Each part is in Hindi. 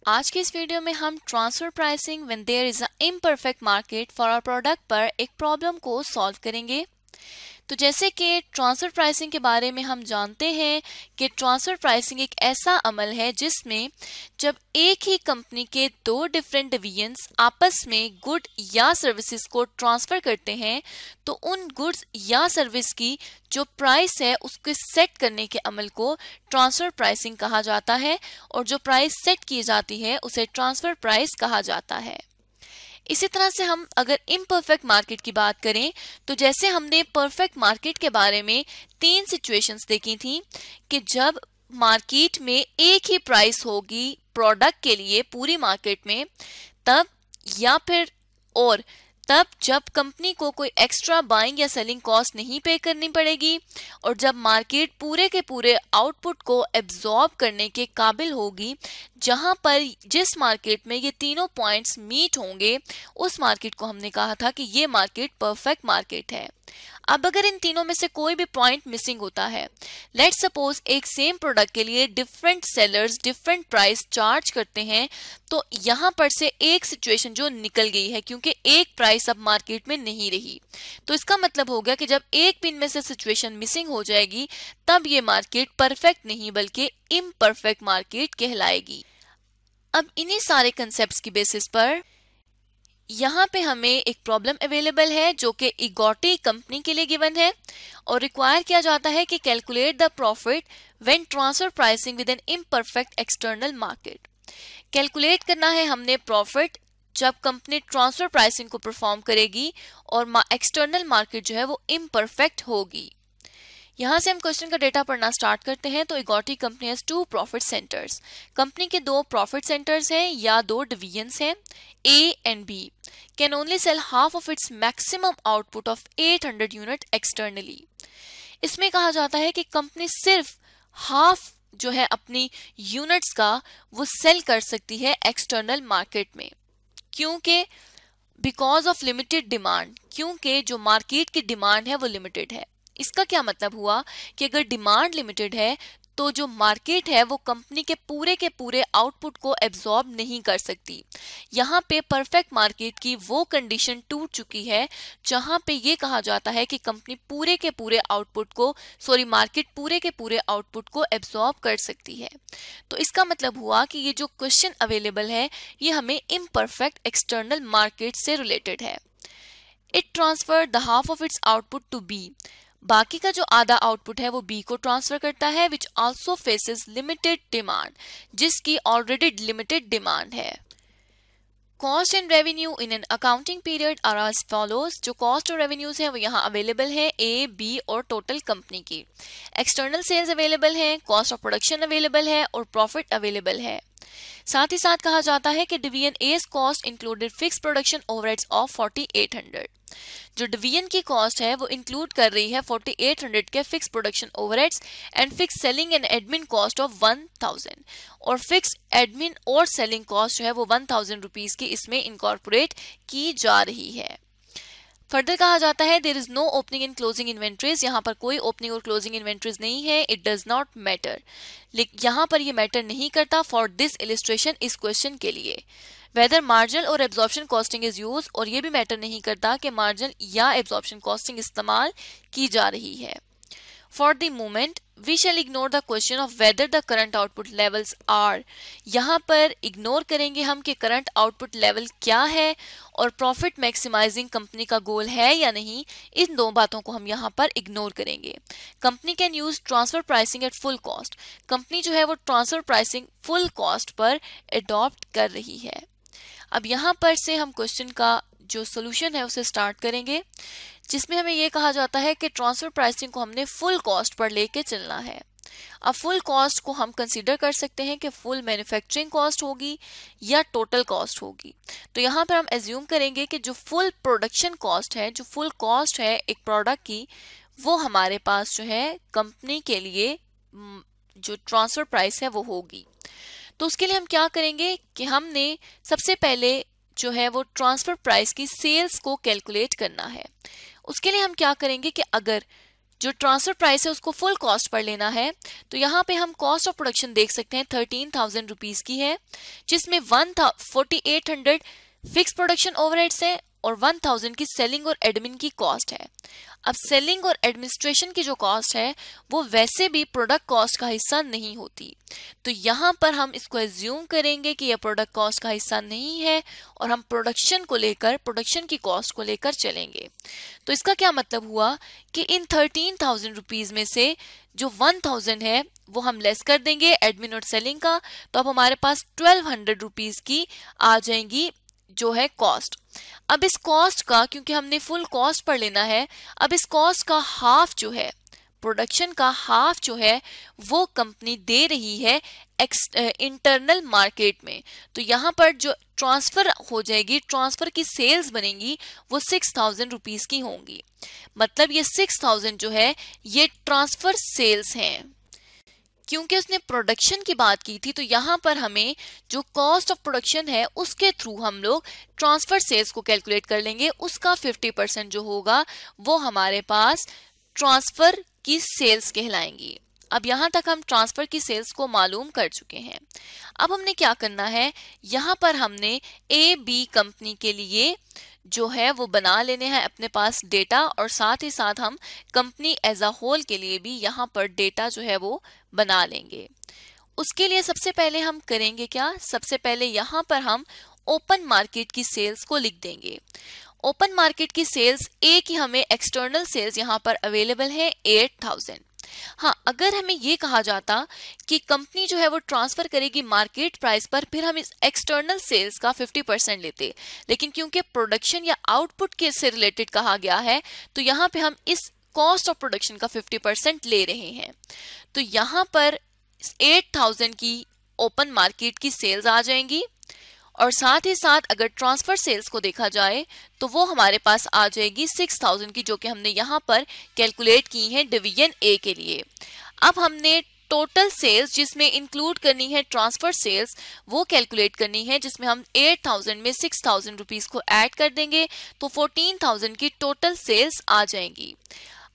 आज के इस वीडियो में हम transfer pricing when there is a imperfect market for our product पर एक प्रॉब्लम को सॉल्व करेंगे। तो जैसे कि ट्रांसफर प्राइसिंग के बारे में हम जानते हैं कि ट्रांसफर प्राइसिंग एक ऐसा अमल है जिसमें जब एक ही कंपनी के दो डिफरेंट डिवीजन्स आपस में गुड या सर्विसेज को ट्रांसफर करते हैं तो उन गुड्स या सर्विस की जो प्राइस है उसको सेट करने के अमल को ट्रांसफर प्राइसिंग कहा जाता है और जो प्राइस सेट की जाती है उसे ट्रांसफर प्राइस कहा जाता है। इसी तरह से हम अगर इम्परफेक्ट मार्केट की बात करें तो जैसे हमने परफेक्ट मार्केट के बारे में 3 सिचुएशंस देखी थी कि जब मार्केट में एक ही प्राइस होगी प्रोडक्ट के लिए पूरी मार्केट में तब या फिर और तब जब कंपनी को कोई एक्स्ट्रा बाइंग या सेलिंग कॉस्ट नहीं पे करनी पड़ेगी और जब मार्केट पूरे के पूरे आउटपुट को एब्जॉर्ब करने के काबिल होगी। जहां पर जिस मार्केट में ये तीनों पॉइंट्स मीट होंगे उस मार्केट को हमने कहा था कि ये मार्केट परफेक्ट मार्केट है। अब अगर इन तीनों में से कोई भी पॉइंट मिसिंग होता है, लेट्स सपोज एक सेम प्रोडक्ट के लिए different sellers different price charge करते हैं, तो यहाँ पर से एक सिचुएशन जो निकल गई है क्योंकि एक प्राइस अब मार्केट में नहीं रही। तो इसका मतलब हो गया कि जब एक पिन में से सिचुएशन मिसिंग हो जाएगी तब ये मार्केट परफेक्ट नहीं बल्कि इम्परफेक्ट मार्केट कहलाएगी। अब इन्हीं सारे कंसेप्ट्स की बेसिस पर यहाँ पे हमें एक प्रॉब्लम अवेलेबल है जो कि इगोटी कंपनी के लिए गिवन है और रिक्वायर किया जाता है कि calculate the profit when transfer pricing with N imperfect external market. Calculate करना है हमने प्रॉफिट जब कंपनी ट्रांसफर प्राइसिंग को परफॉर्म करेगी और एक्सटर्नल मार्केट जो है वो इम्परफेक्ट होगी। यहाँ से हम क्वेश्चन का डेटा पढ़ना स्टार्ट करते हैं। तो इगोटी company has 2 profit centres. Company के 2 प्रॉफिट सेंटर्स हैं या 2 डिवीजन्स हैं, A and B can only sell half of its maximum output of 800 unit externally. इसमें कहा जाता है कि कंपनी सिर्फ हाफ जो है अपनी यूनिट्स का वो सेल कर सकती है एक्सटर्नल मार्केट में, क्योंकि बिकॉज ऑफ लिमिटेड डिमांड, क्योंकि जो मार्केट की डिमांड है वो लिमिटेड है। इसका क्या मतलब हुआ कि अगर डिमांड लिमिटेड है तो जो मार्केट है वो कंपनी के पूरे आउटपुट को एब्जॉर्ब नहीं कर सकती। यहाँ पे परफेक्ट मार्केट की वो कंडीशन टूट चुकी है जहाँ पे ये कहा जाता है कि कंपनी मार्केट पूरे के पूरे आउटपुट को एब्जॉर्ब कर सकती है। तो इसका मतलब हुआ कि ये जो क्वेश्चन अवेलेबल है ये हमें इम्परफेक्ट एक्सटर्नल मार्केट से रिलेटेड है। It transfer the half of its output to be. बाकी का जो आधा आउटपुट है वो बी को ट्रांसफर करता है which also faces limited demand, जिसकी ऑलरेडी लिमिटेड डिमांड है। Cost and revenue in an accounting period are as follows. जो कॉस्ट और रेवेन्यूज हैं वो यहाँ अवेलेबल हैं ए, बी और टोटल कंपनी की। एक्सटर्नल सेल्स अवेलेबल हैं, कॉस्ट ऑफ प्रोडक्शन अवेलेबल है और प्रॉफिट अवेलेबल है। साथ ही साथ कहा जाता है कि division A's cost included fix production overheads of 4800। जो डिवीजन की कॉस्ट है वो इंक्लूड कर रही है 4800 के fix production overheads and fix selling and admin cost of 1000 और फिक्स एडमिन और सेलिंग कॉस्ट जो है वो 1000 रुपीज की इसमें इनकॉर्पोरेट की जा रही है। फर्दर कहा जाता है there is no opening and closing inventories. यहाँ पर कोई ओपनिंग और क्लोजिंग इन्वेंट्रीज नहीं है। इट डज नॉट मैटर, यहाँ पर ये मैटर नहीं करता फॉर दिस इलिस्ट्रेशन, इस क्वेश्चन के लिए। वेदर मार्जिनल और एब्जॉर्प्शन कॉस्टिंग इज यूज, और ये भी मैटर नहीं करता कि मार्जिनल या एब्जॉर्प्शन कॉस्टिंग इस्तेमाल की जा रही है। For the moment we shall ignore the question of whether the current output levels are. यहाँ पर इग्नोर करेंगे हम कि करंट आउटपुट लेवल क्या है और प्रॉफिट मैक्सिमाइजिंग कंपनी का गोल है या नहीं। इन 2 बातों को हम यहाँ पर इग्नोर करेंगे। Company can use transfer pricing at full cost. Company जो है वो transfer pricing full cost per adopt कर रही है। अब यहाँ पर से हम क्वेश्चन का जो सोल्यूशन है उसे स्टार्ट करेंगे, जिसमें हमें ये कहा जाता है कि ट्रांसफर प्राइसिंग को हमने फुल कॉस्ट पर लेके चलना है। अब फुल कॉस्ट को हम कंसीडर कर सकते हैं कि फुल मैन्युफैक्चरिंग कॉस्ट होगी या टोटल कॉस्ट होगी। तो यहाँ पर हम एज्यूम करेंगे कि जो फुल प्रोडक्शन कॉस्ट है, जो फुल कॉस्ट है एक प्रोडक्ट की, वो हमारे पास जो है कंपनी के लिए जो ट्रांसफर प्राइस है वो होगी। तो उसके लिए हम क्या करेंगे कि हमने सबसे पहले जो है वो ट्रांसफर प्राइस की सेल्स को कैलकुलेट करना है। उसके लिए हम क्या करेंगे कि अगर जो ट्रांसफर प्राइस है उसको फुल कॉस्ट पर लेना है, तो यहाँ पे हम कॉस्ट ऑफ प्रोडक्शन देख सकते हैं 13,000 रुपीज की है, जिसमें 4800 फिक्स प्रोडक्शन ओवरहेड्स है और 1000 की सेलिंग और एडमिन की कॉस्ट है। अब सेलिंग और एडमिनिस्ट्रेशन की जो कॉस्ट है वो वैसे भी प्रोडक्ट कॉस्ट का हिस्सा नहीं होती, तो यहाँ पर हम इसको एज्यूम करेंगे कि यह प्रोडक्ट कॉस्ट का हिस्सा नहीं है और हम प्रोडक्शन को लेकर, प्रोडक्शन की कॉस्ट को लेकर चलेंगे। तो इसका क्या मतलब हुआ कि इन 13,000 रुपीज में से जो 1000 है वो हम लेस कर देंगे एडमिन और सेलिंग का, तो अब हमारे पास 1200 रुपीज की आ जाएंगी जो है कॉस्ट। अब इस कॉस्ट का, क्योंकि हमने फुल कॉस्ट पर लेना है, अब इस कॉस्ट का हाफ जो है, प्रोडक्शन का हाफ जो है वो कंपनी दे रही है इंटरनल मार्केट में। तो यहाँ पर जो ट्रांसफर हो जाएगी, ट्रांसफर की सेल्स बनेंगी वो 6,000 रुपीज की होंगी। मतलब ये 6,000 जो है ये ट्रांसफर सेल्स हैं। क्योंकि उसने प्रोडक्शन की बात की थी, तो यहाँ पर हमें जो कॉस्ट ऑफ प्रोडक्शन है उसके थ्रू हम लोग ट्रांसफर सेल्स को कैलकुलेट कर लेंगे। उसका 50% जो होगा वो हमारे पास ट्रांसफर की सेल्स कहलाएंगी। अब यहाँ तक हम ट्रांसफर की सेल्स को मालूम कर चुके हैं। अब हमने क्या करना है, यहाँ पर हमने ए बी कंपनी के लिए जो है वो बना लेने हैं अपने पास डेटा, और साथ ही साथ हम कंपनी एज अ होल के लिए भी यहाँ पर डेटा जो है वो बना लेंगे। उसके लिए सबसे पहले हम करेंगे क्या, सबसे पहले यहाँ पर हम ओपन मार्केट की सेल्स को लिख देंगे। ओपन मार्केट की सेल्स ए की हमें एक्सटर्नल सेल्स यहाँ पर अवेलेबल है 8,000। हाँ, अगर हमें ये कहा जाता कि कंपनी जो है वो ट्रांसफर करेगी मार्केट प्राइस पर, फिर हम इस एक्सटर्नल सेल्स का 50% लेते, लेकिन क्योंकि प्रोडक्शन या आउटपुट के से रिलेटेड कहा गया है तो यहाँ पे हम इस कॉस्ट ऑफ प्रोडक्शन का 50% ले रहे हैं। तो यहाँ पर 8,000 की ओपन मार्केट की सेल्स आ जाएंगी, और साथ ही साथ अगर ट्रांसफर सेल्स को देखा जाए तो वो हमारे पास आ जाएगी 6,000 की, जो कि हमने यहाँ पर कैलकुलेट की है डिवीजन ए के लिए। अब हमने टोटल सेल्स जिसमें इंक्लूड करनी है ट्रांसफर सेल्स वो कैलकुलेट करनी है, जिसमें हम 8,000 में 6,000 रुपीज को ऐड कर देंगे तो 14,000 की टोटल सेल्स आ जाएंगी।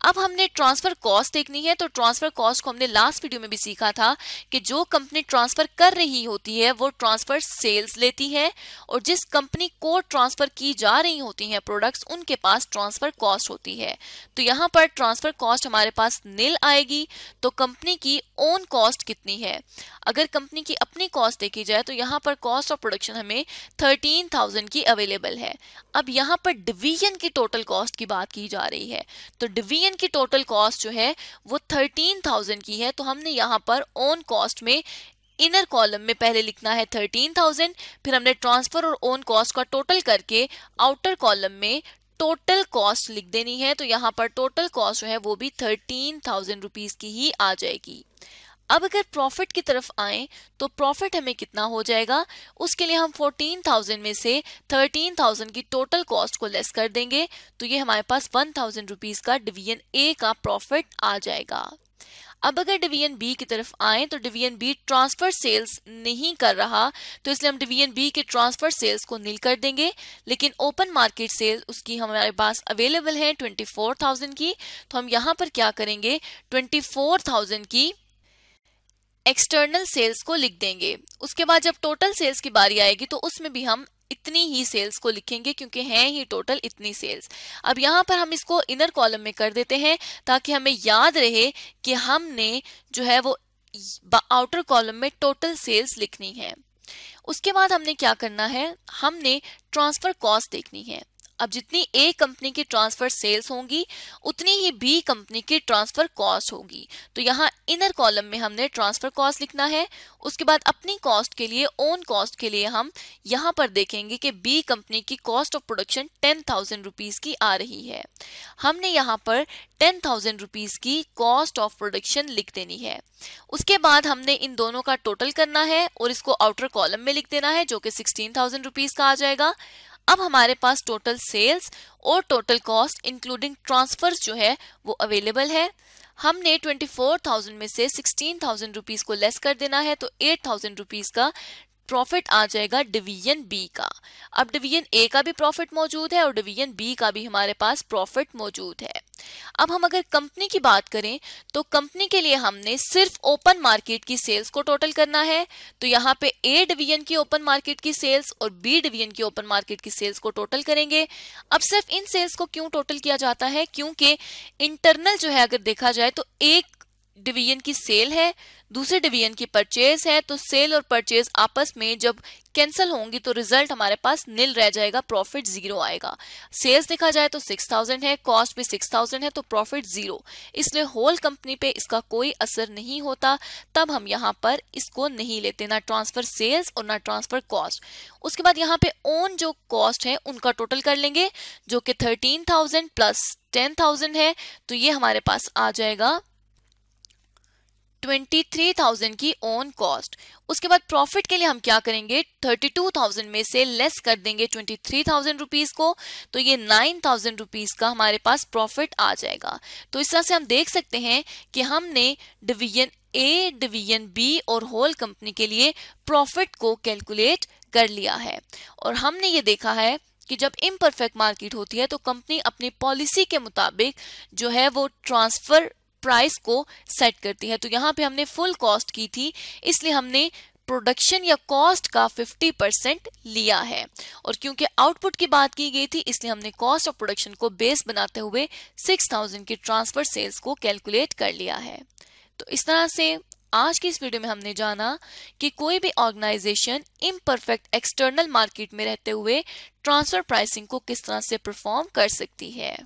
अब हमने ट्रांसफर कॉस्ट देखनी है, तो ट्रांसफर कॉस्ट को हमने लास्ट वीडियो में भी सीखा था कि जो कंपनी ट्रांसफर कर रही होती है वो ट्रांसफर सेल्स लेती है, और जिस कंपनी को ट्रांसफर की जा रही होती हैं प्रोडक्ट्स उनके पास ट्रांसफर कॉस्ट होती है। तो यहाँ पर ट्रांसफर कॉस्ट हमारे पास नील आएगी। तो कंपनी की ओन कॉस्ट कितनी है, अगर कंपनी की अपनी कॉस्ट देखी जाए तो यहाँ पर कॉस्ट ऑफ प्रोडक्शन हमें 13,000 की अवेलेबल है। अब यहाँ पर डिवीजन की टोटल कॉस्ट की बात की जा रही है, तो डिवीजन की टोटल कॉस्ट जो है वो 13,000 की है। तो हमने यहाँ पर ओन कॉस्ट में इनर कॉलम में पहले लिखना है 13,000, फिर हमने ट्रांसफर और ओन कॉस्ट का टोटल करके आउटर कॉलम में टोटल कॉस्ट लिख देनी है। तो यहाँ पर टोटल कॉस्ट जो है वो भी 13,000 रुपीज की ही आ जाएगी। अब अगर प्रॉफिट की तरफ आए तो प्रॉफिट हमें कितना हो जाएगा, उसके लिए हम 14,000 में से 13,000 की टोटल कॉस्ट को लेस कर देंगे, तो ये हमारे पास 1,000 रुपीज का डिवीजन ए का प्रॉफिट आ जाएगा। अब अगर डिवीजन बी की तरफ आए तो डिवीजन बी ट्रांसफर सेल्स नहीं कर रहा, तो इसलिए हम डिवीजन बी के ट्रांसफर सेल्स को नील कर देंगे, लेकिन ओपन मार्केट सेल उसकी हमारे पास अवेलेबल है 24,000 की। तो हम यहाँ पर क्या करेंगे, 24,000 की एक्सटर्नल सेल्स को लिख देंगे। उसके बाद जब टोटल सेल्स की बारी आएगी तो उसमें भी हम इतनी ही सेल्स को लिखेंगे, क्योंकि हैं ही टोटल इतनी सेल्स। अब यहाँ पर हम इसको इनर कॉलम में कर देते हैं ताकि हमें याद रहे कि हमने जो है वो आउटर कॉलम में टोटल सेल्स लिखनी है। उसके बाद हमने क्या करना है, हमने ट्रांसफर कॉस्ट देखनी है। अब जितनी ए कंपनी की ट्रांसफर सेल्स होंगी उतनी ही बी कंपनी की ट्रांसफर कॉस्ट होगी। तो यहाँ इनर कॉलम में हमने ट्रांसफर कॉस्ट लिखना है। उसके बाद अपनी कॉस्ट के लिए, ओन कॉस्ट के लिए हम यहाँ पर देखेंगे कि बी कंपनी की कॉस्ट ऑफ प्रोडक्शन 10,000 रुपीज की आ रही है। हमने यहाँ पर 10,000 रुपीज की कॉस्ट ऑफ प्रोडक्शन लिख देनी है। उसके बाद हमने इन दोनों का टोटल करना है और इसको आउटर कॉलम में लिख देना है, जो कि 16,000 रुपीज का आ जाएगा। अब हमारे पास टोटल सेल्स और टोटल कॉस्ट इंक्लूडिंग ट्रांसफर्स जो है वो अवेलेबल है। हमने 24,000 में से 16,000 रुपीज को लेस कर देना है, तो 8,000 रुपीज का प्रॉफिट आ जाएगा डिवीजन बी का। अब डिवीजन ए का भी प्रॉफिट मौजूद है और डिवीजन बी का भी हमारे पास प्रॉफिट मौजूद है। अब हम अगर कंपनी की बात करें तो कंपनी के लिए हमने सिर्फ ओपन मार्केट की सेल्स को टोटल करना है। तो यहाँ पे ए डिवीजन की ओपन मार्केट की सेल्स और बी डिवीजन की ओपन मार्केट की सेल्स को टोटल करेंगे। अब सिर्फ इन सेल्स को क्यों टोटल किया जाता है, क्योंकि इंटरनल जो है अगर देखा जाए तो एक डिवीजन की सेल है, दूसरे डिवीजन की परचेज है, तो सेल और परचेज आपस में जब कैंसिल होंगी तो रिजल्ट हमारे पास नील रह जाएगा, प्रॉफिट जीरो आएगा। सेल्स देखा जाए तो 6000 है, कॉस्ट भी 6000 है, तो प्रॉफिट जीरो, इसलिए होल कंपनी पे इसका कोई असर नहीं होता। तब हम यहाँ पर इसको नहीं लेते, ना ट्रांसफर सेल्स और ना ट्रांसफर कॉस्ट। उसके बाद यहाँ पे ओन जो कॉस्ट है उनका टोटल कर लेंगे, जो कि 13000 प्लस 10000 है, तो ये हमारे पास आ जाएगा 23,000 की ओन कॉस्ट। उसके बाद प्रॉफिट के लिए हम क्या करेंगे, 32,000 में से लेस कर देंगे 23,000 रुपीज को, तो ये 9,000 रुपीज का हमारे पास प्रॉफिट आ जाएगा। तो इस तरह से हम देख सकते हैं कि हमने डिवीजन ए, डिवीजन बी और होल कंपनी के लिए प्रॉफिट को कैलकुलेट कर लिया है। और हमने ये देखा है कि जब इम्परफेक्ट मार्केट होती है तो कंपनी अपनी पॉलिसी के मुताबिक जो है वो ट्रांसफर प्राइस को सेट करती है। तो यहाँ पे हमने फुल कॉस्ट की थी, इसलिए हमने प्रोडक्शन या कॉस्ट का 50% लिया है। और क्योंकि आउटपुट की बात की गई थी इसलिए हमने कॉस्ट ऑफ प्रोडक्शन को बेस बनाते हुए 6000 की ट्रांसफर सेल्स को कैलकुलेट कर लिया है। तो इस तरह से आज की इस वीडियो में हमने जाना कि कोई भी ऑर्गेनाइजेशन इम्परफेक्ट एक्सटर्नल मार्केट में रहते हुए ट्रांसफर प्राइसिंग को किस तरह से परफॉर्म कर सकती है।